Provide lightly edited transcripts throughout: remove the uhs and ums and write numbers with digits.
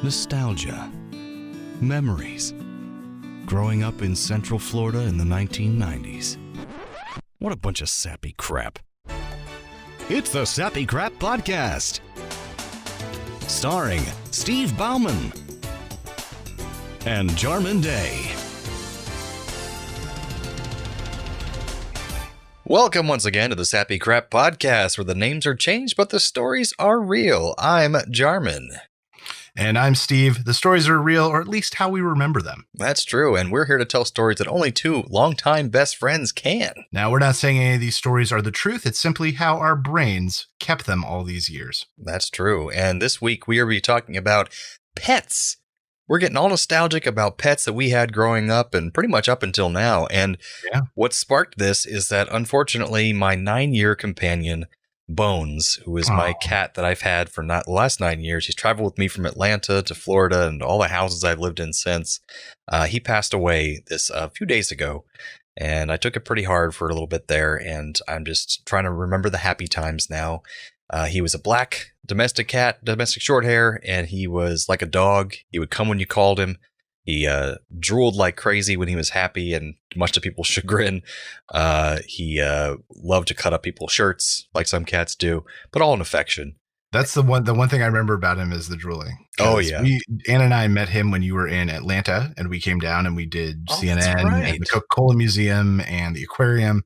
nostalgia, memories, growing up in Central Florida in the 1990s. What a bunch of sappy crap. It's the Sappy Crap Podcast, starring Steve Bauman and Jarman Day. Welcome once again to the Sappy Crap Podcast, where the names are changed, but the stories are real. I'm Jarman. And I'm Steve. The stories are real, or at least how we remember them. That's true, and we're here to tell stories that only two longtime best friends can. Now, we're not saying any of these stories are the truth. It's simply how our brains kept them all these years. That's true, and this week we are be talking about pets. We're getting all nostalgic about pets that we had growing up and pretty much up until now. And what sparked this is that, unfortunately, my 9-year companion, Bones, who is my cat that I've had for the last 9 years. He's traveled with me from Atlanta to Florida and all the houses I've lived in since. He passed away a few days ago, and I took it pretty hard for a little bit there, and I'm just trying to remember the happy times now. He was a black domestic cat, domestic short hair, and he was like a dog. He would come when you called him. He drooled like crazy when he was happy, and much to people's chagrin. He loved to cut up people's shirts like some cats do, but all in affection. That's the one thing I remember about him is the drooling. Oh, yeah. Ann and I met him when you were in Atlanta, and we came down and we did CNN and the Coca-Cola Museum and the aquarium.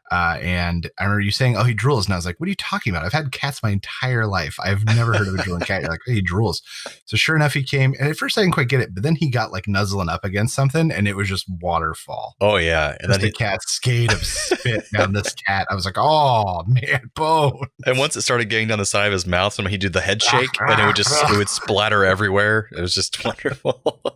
And I remember you saying, "Oh, he drools." And I was like, "What are you talking about? I've had cats my entire life. I've never heard of a drooling cat." You're like, "Oh, he drools." So sure enough, he came. And at first I didn't quite get it, but then he got like nuzzling up against something and it was just waterfall. Oh, yeah. And then the cat skate of spit down this cat. I was like, "Oh, man, Bone." And once it started getting down the side of his mouth, he'd do the head shake and it would splatter everywhere. It was just wonderful.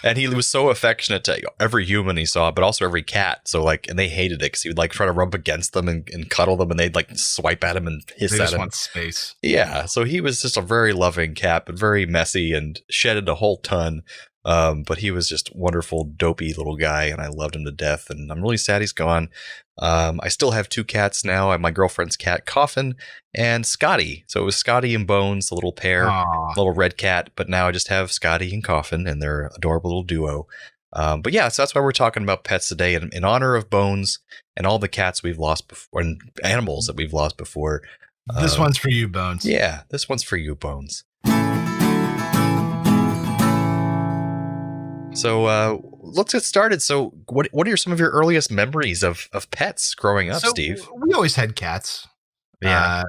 And he was so affectionate to every human he saw, but also every cat. So and they hated it because he would try to rub against them and cuddle them, and they'd swipe at him and hiss at him. They just want space. Yeah, so he was just a very loving cat, but very messy and shedded a whole ton. But he was just wonderful, dopey little guy, and I loved him to death. And I'm really sad he's gone. I still have 2 cats now. I have my girlfriend's cat, Coffin, and Scotty. So it was Scotty and Bones, the little pair, little red cat. But now I just have Scotty and Coffin, and they're an adorable little duo. But yeah, so that's why we're talking about pets today, in honor of Bones and all the cats we've lost before and animals that we've lost before. This one's for you, Bones. Yeah, this one's for you, Bones. So let's get started. So what are some of your earliest memories of pets growing up, Steve? We always had cats. Yeah.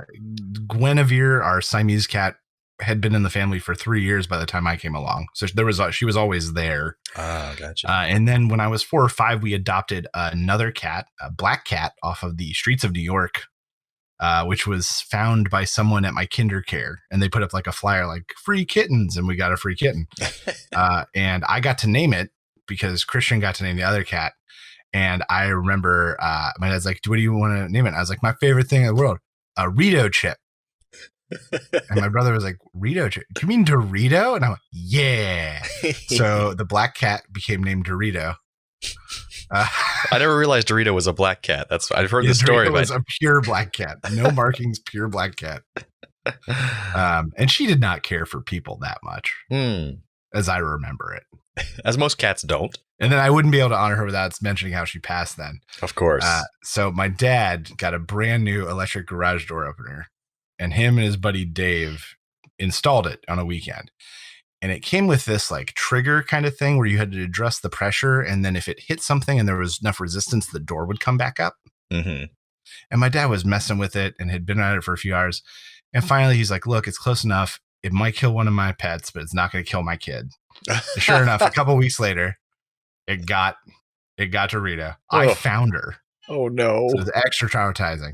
Guinevere, our Siamese cat, had been in the family for 3 years by the time I came along. So she was always there. Gotcha. And then when I was 4 or 5, we adopted another cat, a black cat, off of the streets of New York, which was found by someone at my kinder care. And they put up a flyer free kittens, and we got a free kitten. And I got to name it because Christian got to name the other cat. And I remember my dad's like, "What do you want to name it?" I was like, "My favorite thing in the world, a Rito chip." And my brother was like, "Rito chip? Do you mean Dorito?" And I went, "Yeah." So the black cat became named Dorito. I never realized Dorito was a black cat. I've heard the story. It was a pure black cat, no markings, pure black cat. And she did not care for people that much, as I remember it. As most cats don't. And then I wouldn't be able to honor her without mentioning how she passed then. Of course. So my dad got a brand new electric garage door opener, and him and his buddy Dave installed it on a weekend. And it came with this trigger kind of thing where you had to adjust the pressure. And then if it hit something and there was enough resistance, the door would come back up. Mm-hmm. And my dad was messing with it and had been at it for a few hours. And finally he's like, "Look, it's close enough. It might kill one of my pets, but it's not going to kill my kid." Sure enough, a couple weeks later, it got to Rita. I found her. Oh no. So it was extra traumatizing.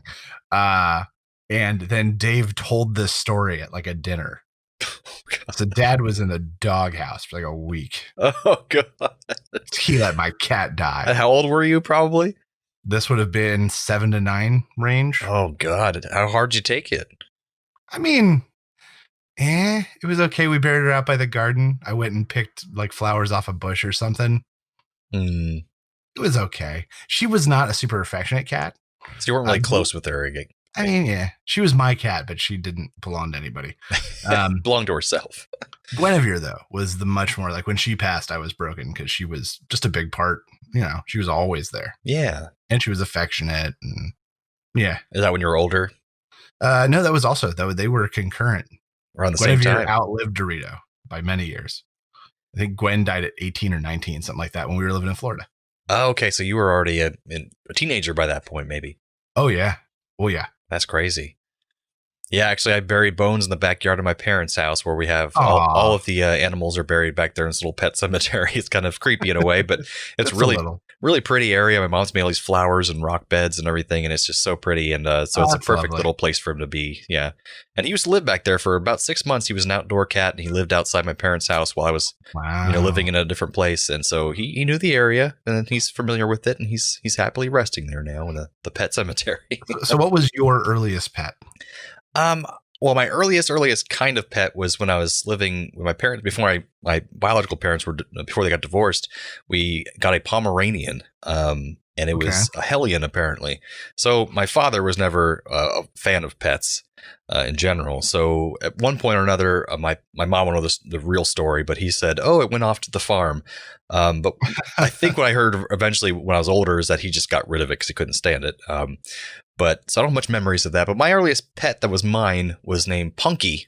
And then Dave told this story at a dinner. So Dad was in the doghouse for a week. Oh God. He let my cat die. And how old were you probably? This would have been 7 to 9 range. Oh God. How hard did you take it? I mean, it was okay. We buried her out by the garden. I went and picked flowers off a bush or something. It was okay. She was not a super affectionate cat. So you weren't really close with her. I mean, yeah, she was my cat, but she didn't belong to anybody. Belonged to herself. Guinevere, though, was the much more like when she passed, I was broken because she was just a big part. She was always there. Yeah. And she was affectionate. And yeah. Is that when you were older? No, that was also, though, they were concurrent. Around the same time. Outlived Dorito by many years. I think Gwen died at 18 or 19, something like that, when we were living in Florida. Oh, okay. So you were already a teenager by that point, maybe. Oh, yeah. Well, yeah. That's crazy. Yeah, actually, I buried bones in the backyard of my parents' house where we have all of the animals are buried back there in this little pet cemetery. It's kind of creepy in a way, but it's really pretty area. My mom's made all these flowers and rock beds and everything, and it's just so pretty. And so it's a perfect little place for him to be. Yeah. And he used to live back there for about 6 months. He was an outdoor cat, and he lived outside my parents' house while I was living in a different place. And so he knew the area, and he's familiar with it, and he's happily resting there now in the pet cemetery. So what was your earliest pet? Well, my earliest kind of pet was when I was living with my parents before my biological parents before they got divorced. We got a Pomeranian, and it was a Hellion apparently. So my father was never a fan of pets in general. So at one point or another, my mom went over the real story, but he said, "Oh, it went off to the farm." But I think what I heard eventually when I was older is that he just got rid of it because he couldn't stand it. But so I don't have much memories of that. But my earliest pet that was mine was named Punky,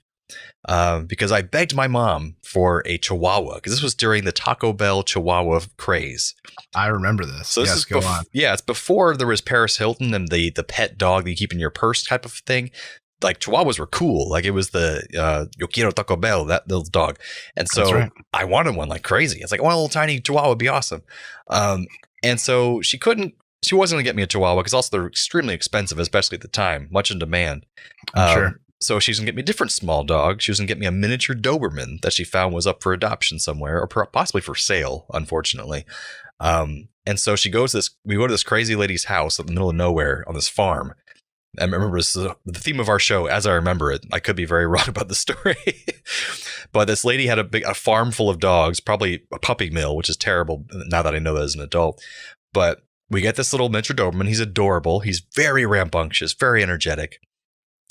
because I begged my mom for a Chihuahua because this was during the Taco Bell Chihuahua craze. I remember this. So this go on. Yeah, it's before there was Paris Hilton and the pet dog that you keep in your purse type of thing. Like Chihuahuas were cool. Like it was the Yo quiero Taco Bell, that little dog. And so I wanted one like crazy. It's like, oh, a little tiny Chihuahua would be awesome. And so she wasn't going to get me a Chihuahua because also they're extremely expensive, especially at the time, much in demand. Sure. So she's going to get me a different small dog. She was going to get me a miniature Doberman that she found was up for adoption somewhere or possibly for sale, unfortunately. And so we go to this crazy lady's house in the middle of nowhere on this farm. I remember this is the theme of our show as I remember it. I could be very wrong about the story, but this lady had a farm full of dogs, probably a puppy mill, which is terrible now that I know that as an adult. But we get this little miniature Doberman. He's adorable. He's very rambunctious, very energetic.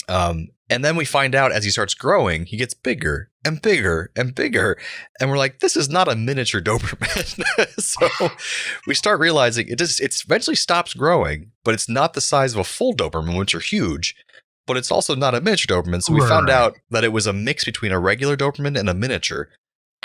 And then we find out as he starts growing, he gets bigger and bigger and bigger. And we're like, this is not a miniature Doberman. So we start realizing it eventually stops growing, but it's not the size of a full Doberman, which are huge, but it's also not a miniature Doberman. So we found out that it was a mix between a regular Doberman and a miniature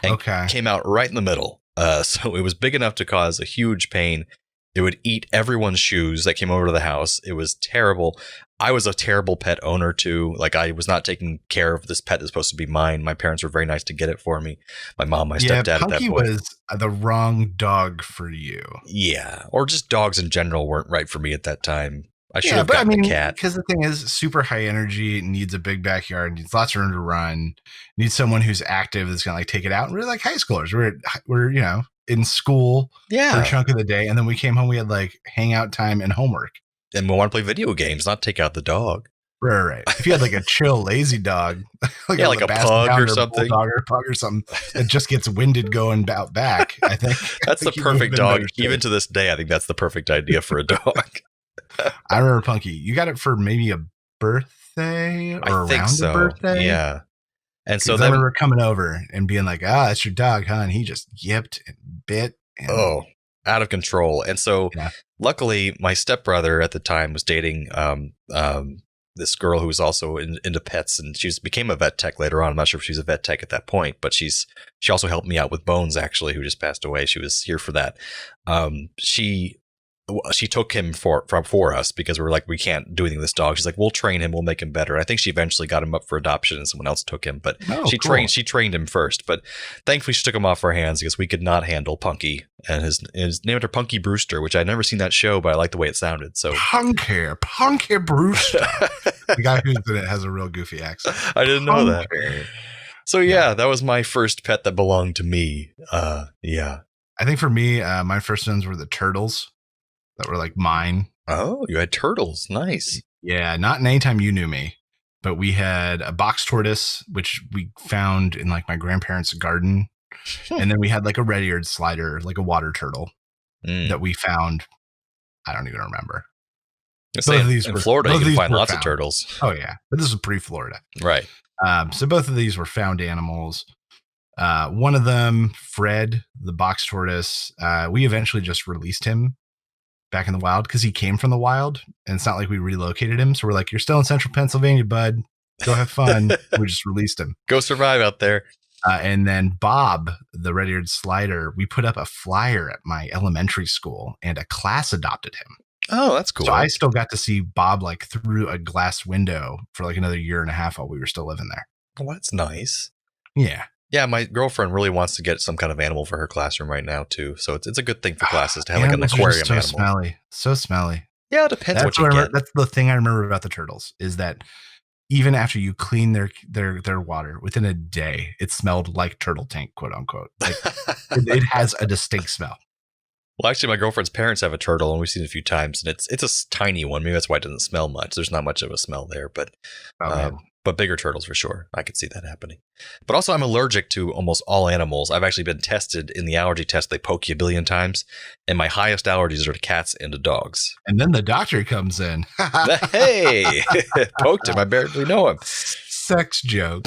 and came out right in the middle. So it was big enough to cause a huge pain. It would eat everyone's shoes that came over to the house. It was terrible. I was a terrible pet owner too. Like I was not taking care of this pet that's supposed to be mine. My parents were very nice to get it for me. My mom, my stepdad at that point. Punky was the wrong dog for you. Yeah. Or just dogs in general weren't right for me at that time. I should have gotten a cat. Because the thing is, super high energy, needs a big backyard, needs lots of room to run, needs someone who's active that's going to like take it out. And we're like high schoolers. We're in school for a chunk of the day. And then we came home, we had like hangout time and homework. And we want to play video games, not take out the dog. Right. If you had like a chill, lazy dog, like a pug or something, that just gets winded going back. I think that's the perfect dog. Even to this day, I think that's the perfect idea for a dog. I remember Punky. You got it for maybe a birthday or around a birthday. Yeah. And so I remember coming over and being like, "That's your dog, huh?" And he just yipped and bit. And out of control. And so luckily my stepbrother at the time was dating this girl who was also into pets, and she became a vet tech later on. I'm not sure if she was a vet tech at that point, but she also helped me out with Bones, actually, who just passed away. She was here for that. She took him for us because we were like, we can't do anything with this dog. She's like, we'll train him, we'll make him better. I think she eventually got him up for adoption and someone else took him, but she trained him first. But thankfully she took him off our hands because we could not handle Punky, and his named her Punky Brewster, which I'd never seen that show, but I like the way it sounded. So Punky Brewster. The guy who's in it has a real goofy accent. I didn't know that. So that was my first pet that belonged to me. I think for me, my first ones were the turtles. That were like mine. Oh, you had turtles. Nice. Yeah, not in any time you knew me, but we had a box tortoise, which we found in like my grandparents' garden. And then we had like a red-eared slider, like a water turtle that we found. I don't even remember. In Florida, you can find lots of turtles. Oh, yeah. But this was pre-Florida. Right. So both of these were found animals. One of them, Fred, the box tortoise, we eventually just released him back in the wild because he came from the wild, and it's not like we relocated him. So we're like, you're still in central Pennsylvania, bud. Go have fun. We just released him. Go survive out there. And then Bob, the red-eared slider, we put up a flyer at my elementary school, and a class adopted him. Oh, that's cool. So I still got to see Bob like through a glass window for like another year and a half while we were still living there. Oh, that's nice. Yeah. Yeah, my girlfriend really wants to get some kind of animal for her classroom right now too. So it's a good thing for classes to have like an aquarium animal. So smelly. Yeah, it depends what you get. That's the thing I remember about the turtles is that even after you clean their water, within a day, it smelled like turtle tank, quote unquote. Like it has a distinct smell. Well, actually, my girlfriend's parents have a turtle, and we've seen it a few times, and it's a tiny one. Maybe that's why it doesn't smell much. There's not much of a smell there, but bigger turtles for sure. I could see that happening. But also, I'm allergic to almost all animals. I've actually been tested in the allergy test. They poke you a billion times, and my highest allergies are to cats and to dogs. And then the doctor comes in. Hey, poked him. I barely know him. Sex joke.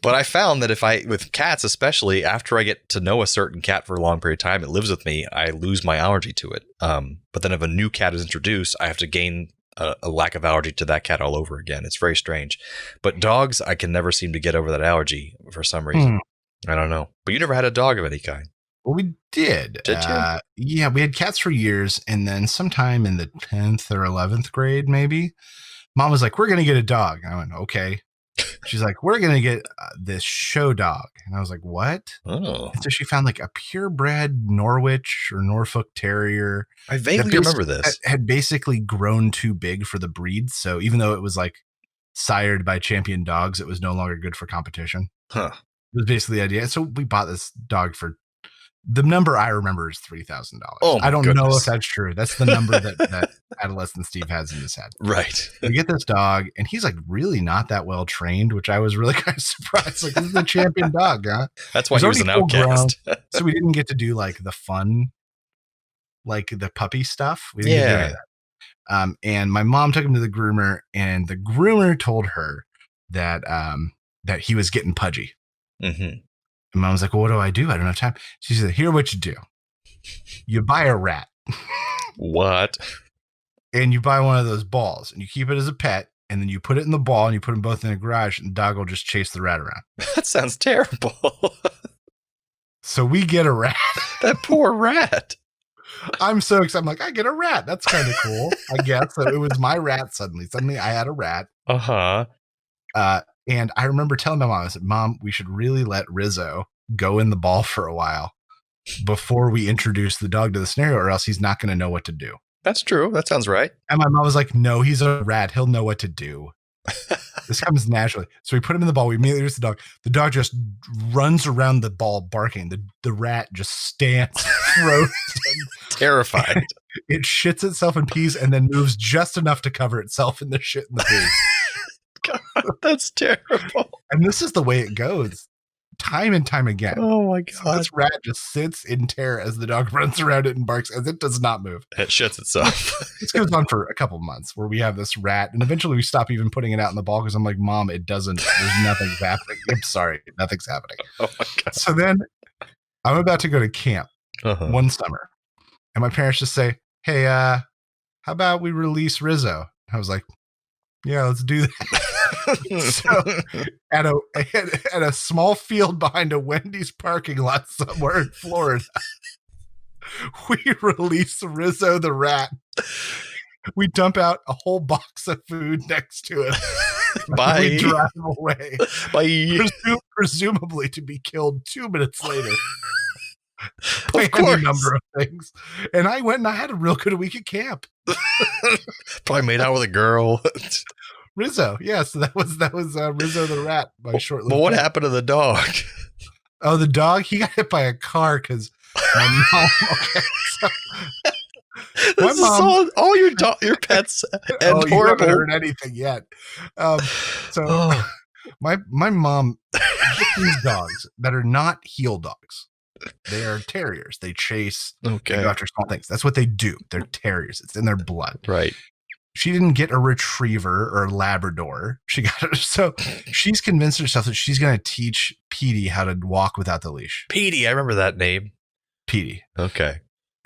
But I found that with cats, especially after I get to know a certain cat for a long period of time, it lives with me, I lose my allergy to it. But then if a new cat is introduced, I have to gain a lack of allergy to that cat all over again. It's very strange. But dogs, I can never seem to get over that allergy for some reason. I don't know. But you never had a dog of any kind. Well, we did. Did you? Yeah, we had cats for years. And then sometime in the 10th or 11th grade, maybe, Mom was like, we're going to get a dog. I went, okay. She's like, we're going to get this show dog. And I was like, what? Oh. And so she found like a purebred Norwich or Norfolk Terrier. I vaguely remember this. Had basically grown too big for the breed. So even though it was like sired by champion dogs, it was no longer good for competition. Huh. It was basically the idea. So we bought this dog for the number I remember is $3,000. Oh, I don't know if that's true. That's the number that adolescent Steve has in his head. Right. We get this dog, and he's like really not that well trained, which I was really kind of surprised. Like, this is a champion dog, huh? That's why he was an outcast. So we didn't get to do like the fun, like the puppy stuff. We didn't get to do any of that. And my mom took him to the groomer, and the groomer told her that that he was getting pudgy. Mm-hmm. And Mom was like, well, what do? I don't have time. She said, here, what you do. You buy a rat. What? And you buy one of those balls, and you keep it as a pet, and then you put it in the ball, and you put them both in the garage, and the dog will just chase the rat around. That sounds terrible. So we get a rat. That poor rat. I'm so excited. I'm like, I get a rat. That's kind of cool, I guess. So it was my rat suddenly. Suddenly I had a rat. Uh-huh. And I remember telling my mom, I said, Mom, we should really let Rizzo go in the ball for a while before we introduce the dog to the scenario, or else he's not going to know what to do. That's true. That sounds right. And my mom was like, no, he's a rat. He'll know what to do. This comes naturally. So we put him in the ball. We immediately introduce the dog. The dog just runs around the ball barking. The rat just stands frozen. Terrified. It shits itself and pees and then moves just enough to cover itself in the shit and the pee. God, that's terrible. And this is the way it goes time and time again. Oh my God. So this rat just sits in terror as the dog runs around it and barks as it does not move. It shits itself. This goes on for a couple months where we have this rat, and eventually we stop even putting it out in the ball because I'm like, Mom, there's nothing's happening. I'm sorry, nothing's happening. Oh my God. So then I'm about to go to camp one summer, and my parents just say, hey, how about we release Rizzo? I was like, yeah, let's do that. So at a small field behind a Wendy's parking lot somewhere in Florida, we release Rizzo the rat. We dump out a whole box of food next to it. Bye. We drive away. Bye. Presumably to be killed 2 minutes later. Of course. Any number of things. And I went and I had a real good week at camp. Probably made out with a girl. Rizzo, yeah. So that was Rizzo the rat. By short. But what happened to the dog? Oh, the dog. He got hit by a car because my mom. Okay, so this is all your pets and you haven't heard anything yet. My mom gets these dogs that are not heel dogs. They are terriers. They chase. Okay. They go after small things. That's what they do. They're terriers. It's in their blood. Right. She didn't get a retriever or a Labrador. She got it. So she's convinced herself that she's going to teach Petey how to walk without the leash. Petey, I remember that name. Petey. Okay.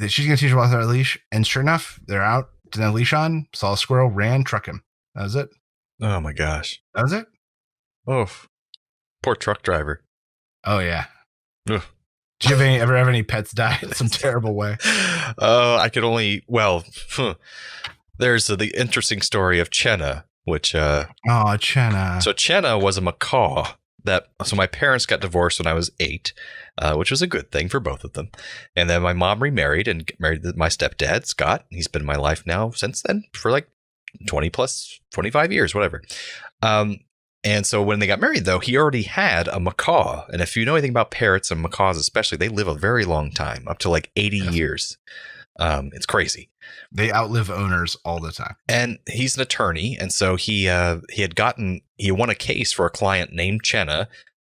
She's going to teach her without a leash. And sure enough, they're out, didn't have a leash on, saw a squirrel, ran, truck him. That was it. Oh my gosh. That was it. Oh, poor truck driver. Oh, yeah. Ugh. Did you ever have any pets die in some terrible way? Oh, I could only, there's the interesting story of Chenna, which, Chenna. So Chenna was a macaw so my parents got divorced when I was 8, which was a good thing for both of them. And then my mom remarried and married my stepdad, Scott. He's been in my life now since then for like 25 years, whatever. And so when they got married, though, he already had a macaw. And if you know anything about parrots and macaws especially, they live a very long time, up to like 80 years. It's crazy. They outlive owners all the time. And he's an attorney. And so he won a case for a client named Chenna.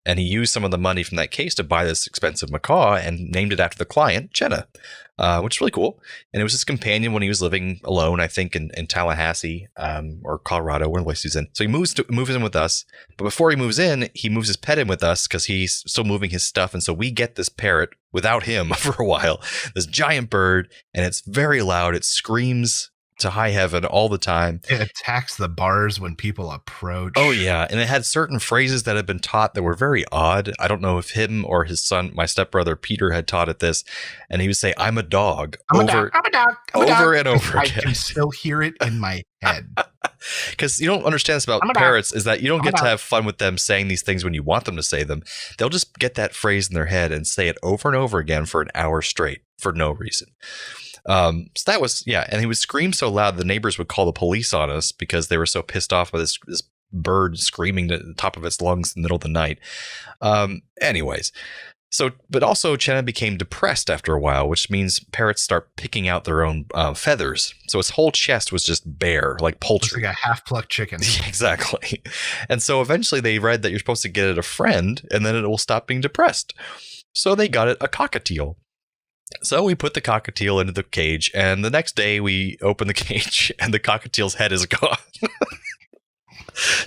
And he used some of the money from that case to buy this expensive macaw and named it after the client, Chenna, which is really cool. And it was his companion when he was living alone, I think, in Tallahassee or Colorado, one of the places he's in. So he moves in with us. But before he moves in, he moves his pet in with us because he's still moving his stuff. And so we get this parrot without him for a while, this giant bird, and it's very loud. It screams to high heaven all the time. It attacks the bars when people approach. Oh yeah, and it had certain phrases that had been taught that were very odd. I don't know if him or his son, my stepbrother Peter, had taught it this, and he would say, "I'm a dog," I'm a dog. over and over I again. can still hear it in my head. Because you don't understand this about parrots is that you don't get to have fun with them saying these things when you want them to say them. They'll just get that phrase in their head and say it over and over again for an hour straight for no reason. So that was, and he would scream so loud the neighbors would call the police on us because they were so pissed off by this bird screaming at the top of its lungs in the middle of the night. Anyways, but also Chenna became depressed after a while, which means parrots start picking out their own feathers. So his whole chest was just bare, like poultry. It's like a half-plucked chicken. Exactly. And so eventually they read that you're supposed to get it a friend and then it will stop being depressed. So they got it a cockatiel. So we put the cockatiel into the cage, and the next day we open the cage, and the cockatiel's head is gone.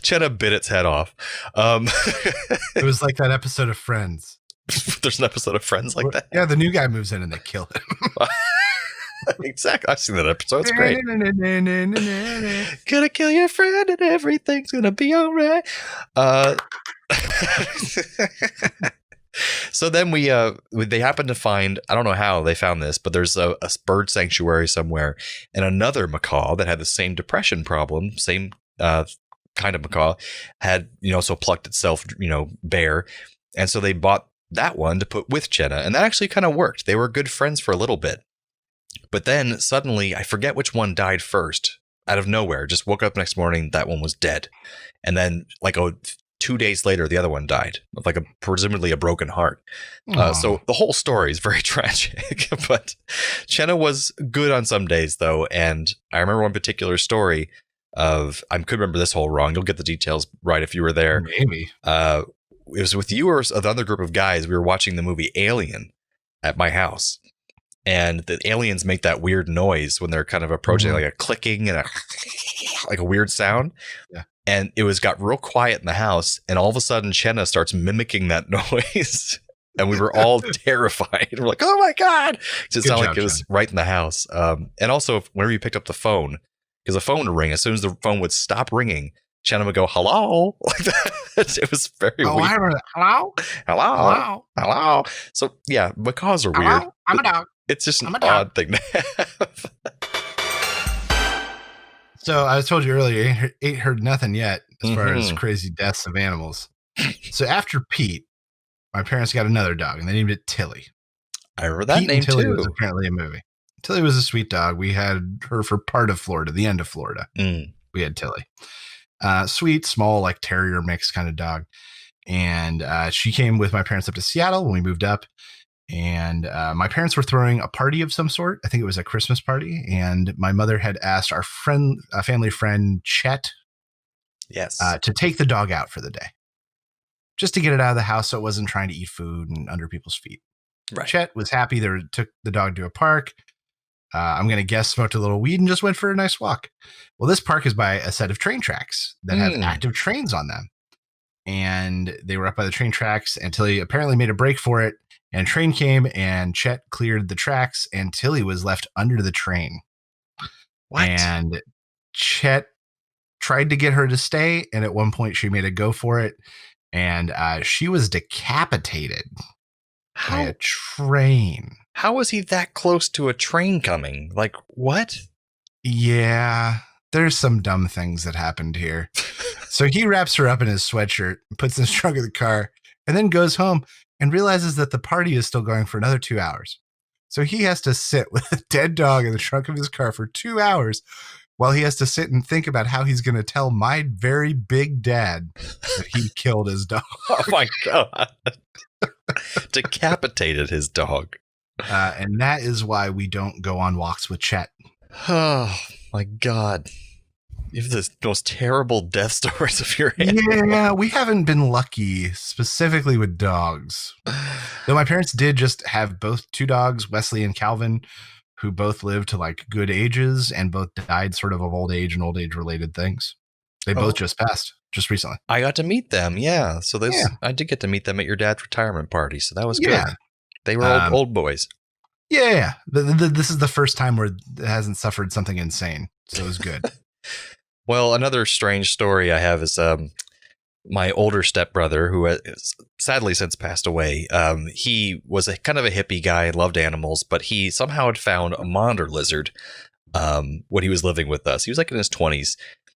Chenna bit its head off. It was like that episode of Friends. There's an episode of Friends like that? Yeah, the new guy moves in and they kill him. Exactly. I've seen that episode. It's great. Gonna kill your friend and everything's gonna be all right. So then they happened to find, I don't know how they found this, but there's a bird sanctuary somewhere, and another macaw that had the same depression problem, same kind of macaw, had, so plucked itself, bare. And so they bought that one to put with Chenna, and that actually kind of worked. They were good friends for a little bit. But then suddenly, I forget which one died first, out of nowhere. Just woke up next morning, that one was dead. And then 2 days later, the other one died of presumably a broken heart. So the whole story is very tragic, but Chenna was good on some days though. And I remember one particular story of, I could remember this whole wrong. You'll get the details right if you were there. Maybe. It was with you or another group of guys. We were watching the movie Alien at my house. And the aliens make that weird noise when they're kind of approaching, like a clicking and like a weird sound. Yeah. And it got real quiet in the house. And all of a sudden, Chenna starts mimicking that noise. And we were all terrified. We're like, oh my God. It sounded like it was right in the house. And also, whenever you picked up the phone, because the phone would ring, as soon as the phone would stop ringing, Chenna would go, hello. Like that. It was very weird. I remember that. Hello? Hello? Hello? Hello? So, yeah, macaws are Hello? weird. I'm a dog. It's just an odd thing to have. So I told you earlier, ain't heard nothing yet as far as crazy deaths of animals. So after Pete, my parents got another dog, and they named it Tilly. I remember that Pete name and Tilly too. was apparently a movie. Tilly was a sweet dog. We had her for part of Florida, the end of Florida. We had Tilly. Sweet, small, like terrier mix kind of dog. And she came with my parents up to Seattle when we moved up. And my parents were throwing a party of some sort. I think it was a Christmas party. And my mother had asked our family friend, Chet, to take the dog out for the day. Just to get it out of the house so it wasn't trying to eat food and under people's feet. Right. Chet was happy. They took the dog to a park. I'm going to guess smoked a little weed and just went for a nice walk. Well, this park is by a set of train tracks that have active trains on them. And they were up by the train tracks until he apparently made a break for it. And a train came and Chet cleared the tracks and Tilly was left under the train. What? And Chet tried to get her to stay. And at one point she made a go for it. And she was decapitated by a train. How was he that close to a train coming? Like, what? Yeah, there's some dumb things that happened here. So he wraps her up in his sweatshirt, puts in the trunk of the car, and then goes home and realizes that the party is still going for another 2 hours. So he has to sit with a dead dog in the trunk of his car for 2 hours while he has to sit and think about how he's going to tell my very big dad that he killed his dog. Oh, my God. Decapitated his dog. And that is why we don't go on walks with Chet. Oh, my God. You have the most terrible death stories of your animals. Yeah, we haven't been lucky specifically with dogs. Though my parents did just have both two dogs, Wesley and Calvin, who both lived to like good ages and both died sort of old age and old age related things. They both just passed just recently. I got to meet them. Yeah. So I did get to meet them at your dad's retirement party. So that was good. Yeah. They were old boys. Yeah. This is the first time where it hasn't suffered something insane. So it was good. Well, another strange story I have is my older stepbrother, who has sadly since passed away. He was a kind of a hippie guy, loved animals, but he somehow had found a monitor lizard when he was living with us. He was like in his 20s.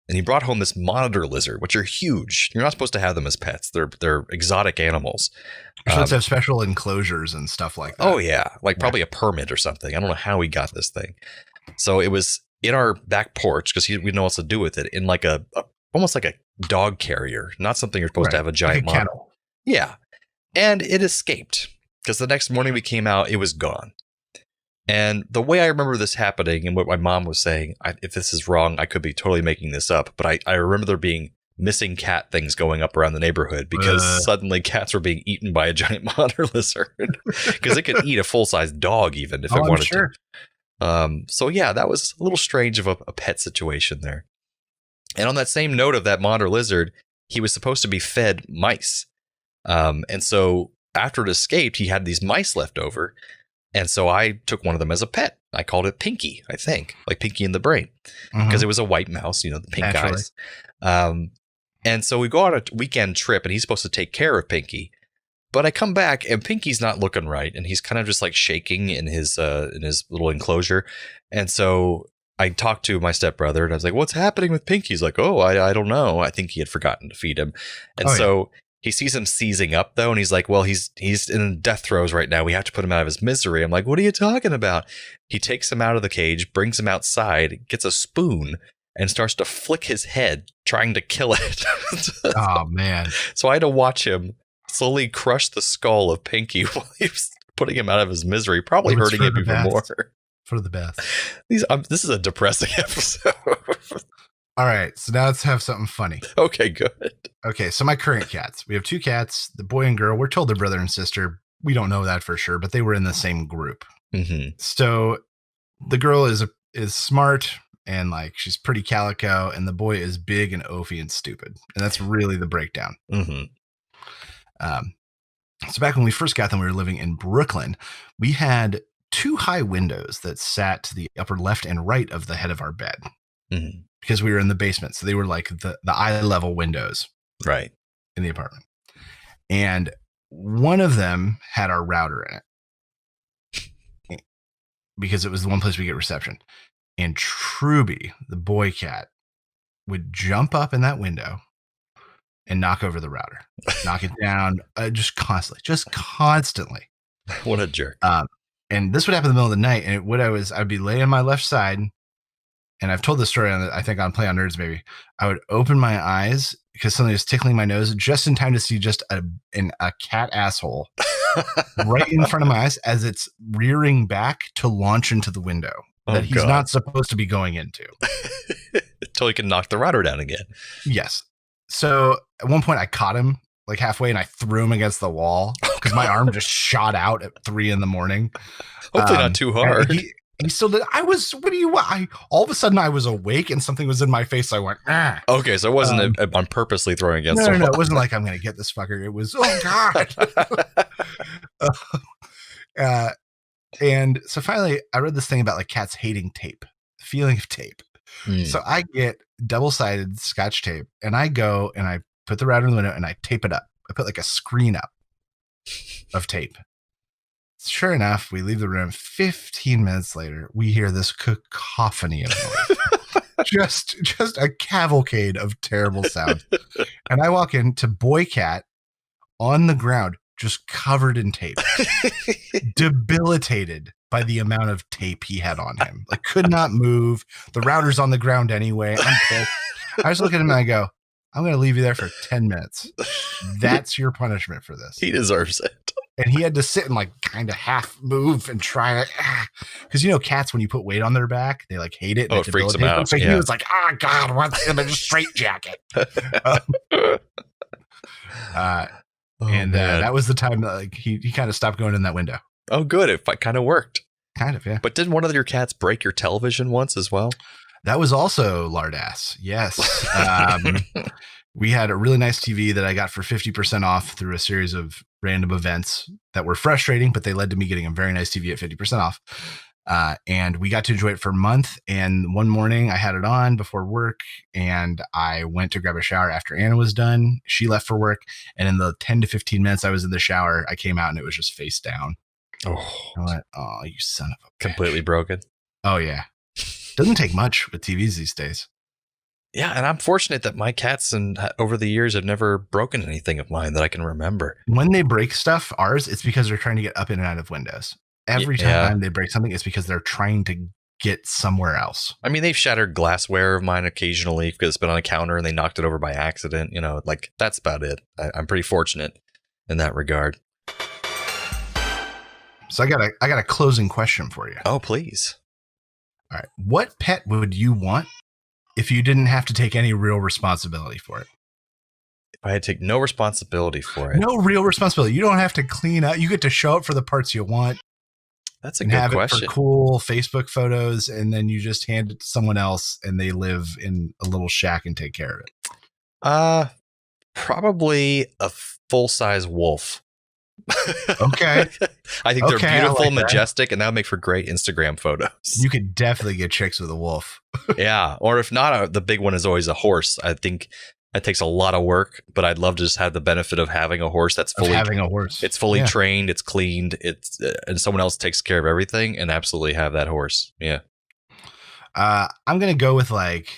And he brought home this monitor lizard, which are huge. You're not supposed to have them as pets. They're exotic animals. You're supposed to have special enclosures and stuff like that. Oh, yeah. Like probably a permit or something. I don't know how he got this thing. So it was in our back porch because we didn't know what else to do with it, in like almost like a dog carrier, not something you're supposed to have a giant like a monitor. Yeah. And it escaped because the next morning we came out, it was gone. And the way I remember this happening and what my mom was saying, if this is wrong, I could be totally making this up, but I remember there being missing cat things going up around the neighborhood because suddenly cats were being eaten by a giant monitor lizard because it could eat a full-size dog even if it wanted to. So yeah, that was a little strange of a pet situation there. And on that same note of that monitor lizard, he was supposed to be fed mice. And so after it escaped, he had these mice left over. And so I took one of them as a pet. I called it Pinky, I think, like Pinky in the Brain, because it was a white mouse, the pink eyes. And so we go on a weekend trip and he's supposed to take care of Pinky. But I come back and Pinky's not looking right. And he's kind of just like shaking in his little enclosure. And so I talked to my stepbrother and I was like, what's happening with Pinky? He's like, oh, I don't know. I think he had forgotten to feed him. And he sees him seizing up, though, and he's like, well, he's in death throes right now. We have to put him out of his misery. I'm like, what are you talking about? He takes him out of the cage, brings him outside, gets a spoon, and starts to flick his head, trying to kill it. Oh, man. So I had to watch him slowly crush the skull of Pinky while he was putting him out of his misery, probably hurting him even more. For the best. This is a depressing episode. All right, so now let's have something funny. Okay, good. Okay, so my current cats. We have two cats, the boy and girl. We're told they're brother and sister. We don't know that for sure, but they were in the same group. Mm-hmm. So the girl is smart and like she's pretty calico, and the boy is big and oafy and stupid. And that's really the breakdown. Mm-hmm. So back when we first got them, we were living in Brooklyn. We had two high windows that sat to the upper left and right of the head of our bed. Mm-hmm. Because we were in the basement. So they were like the eye level windows. Right. In the apartment. And one of them had our router in it. Because it was the one place we get reception. And Truby, the boy cat, would jump up in that window and knock over the router. Knock it down just constantly. What a jerk. And this would happen in the middle of the night. And I'd be laying on my left side. And I've told this story I think on Play on Nerds, maybe. I would open my eyes because something was tickling my nose just in time to see just a cat asshole right in front of my eyes as it's rearing back to launch into the window that he's not supposed to be going into. Until he can knock the router down again. Yes. So at one point I caught him like halfway and I threw him against the wall because my arm just shot out at 3 a.m. Hopefully not too hard. He still did. What do you want? All of a sudden I was awake and something was in my face. I went, ah. Okay, so it wasn't on purposely throwing against the wall. No. It wasn't like I'm going to get this fucker. It was, oh God. And so finally I read this thing about like cats hating tape, the feeling of tape. So I get double-sided Scotch tape and I go and I put the router in the window and I tape it up. I put like a screen up of tape. Sure enough, we leave the room. 15 minutes later, we hear this cacophony of noise. just a cavalcade of terrible sounds. And I walk into boy cat on the ground, just covered in tape, debilitated by the amount of tape he had on him. Like, could not move. The router's on the ground anyway. I'm pissed. I just look at him and I go, I'm going to leave you there for 10 minutes. That's your punishment for this. He deserves it. And he had to sit and like kind of half move and try to, because you know, cats, when you put weight on their back, they like hate it. Oh, it freaks them out. So he was like, oh God, what's in a straight jacket? That was the time that like he kind of stopped going in that window. Oh, good. It kind of worked. Kind of, yeah. But didn't one of your cats break your television once as well? That was also lardass. Yes. We had a really nice TV that I got for 50% off through a series of random events that were frustrating, but they led to me getting a very nice TV at 50% off. And we got to enjoy it for a month. And one morning I had it on before work and I went to grab a shower after Anna was done. She left for work. And in the 10 to 15 minutes I was in the shower, I came out and it was just face down. Oh, I went, oh, you son of a bitch. Completely broken. Oh, yeah. Doesn't take much with TVs these days. Yeah, and I'm fortunate that my cats over the years have never broken anything of mine that I can remember. When they break stuff, ours, it's because they're trying to get up in and out of windows. Every time they break something, it's because they're trying to get somewhere else. I mean, they've shattered glassware of mine occasionally because it's been on a counter and they knocked it over by accident. You know, like that's about it. I'm pretty fortunate in that regard. So I got a closing question for you. Oh, please. All right. What pet would you want if you didn't have to take any real responsibility for it? If I had to take no responsibility for it. No real responsibility. You don't have to clean up. You get to show up for the parts you want. That's a good question. It for cool Facebook photos, and then you just hand it to someone else and they live in a little shack and take care of it. Probably a full-size wolf. Okay. I think they're beautiful, majestic, and that would make for great Instagram photos. You could definitely get chicks with a wolf. Yeah. Or if not, the big one is always a horse. I think it takes a lot of work, but I'd love to just have the benefit of having a horse that's fully It's fully trained, it's cleaned, and someone else takes care of everything, and absolutely have that horse. Yeah. I'm gonna go with like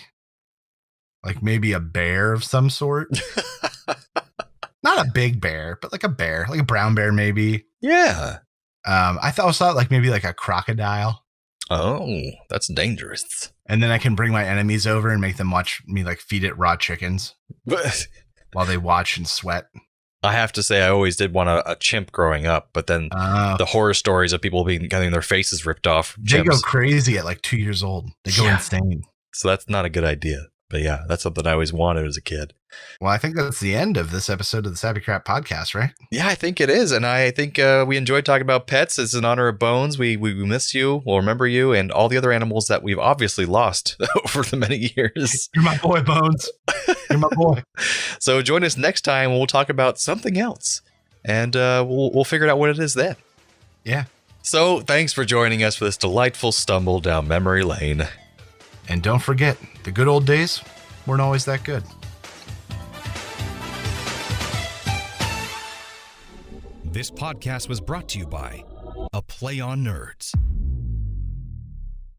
maybe a bear of some sort. Not a big bear, but like a bear, like a brown bear, maybe. Yeah. I thought like maybe like a crocodile. Oh, that's dangerous. And then I can bring my enemies over and make them watch me like feed it raw chickens while they watch and sweat. I have to say, I always did want a chimp growing up, but then the horror stories of people getting their faces ripped off. They go crazy at like 2 years old. They go insane. So that's not a good idea. But yeah, that's something I always wanted as a kid. Well, I think that's the end of this episode of the Sappy Crap Podcast, right? Yeah, I think it is. And I think we enjoyed talking about pets. It's in honor of Bones. We miss you. We'll remember you and all the other animals that we've obviously lost over the many years. You're my boy, Bones. You're my boy. So join us next time when we'll talk about something else. And we'll figure out what it is then. Yeah. So thanks for joining us for this delightful stumble down memory lane. And don't forget, the good old days weren't always that good. This podcast was brought to you by A Play on Nerds.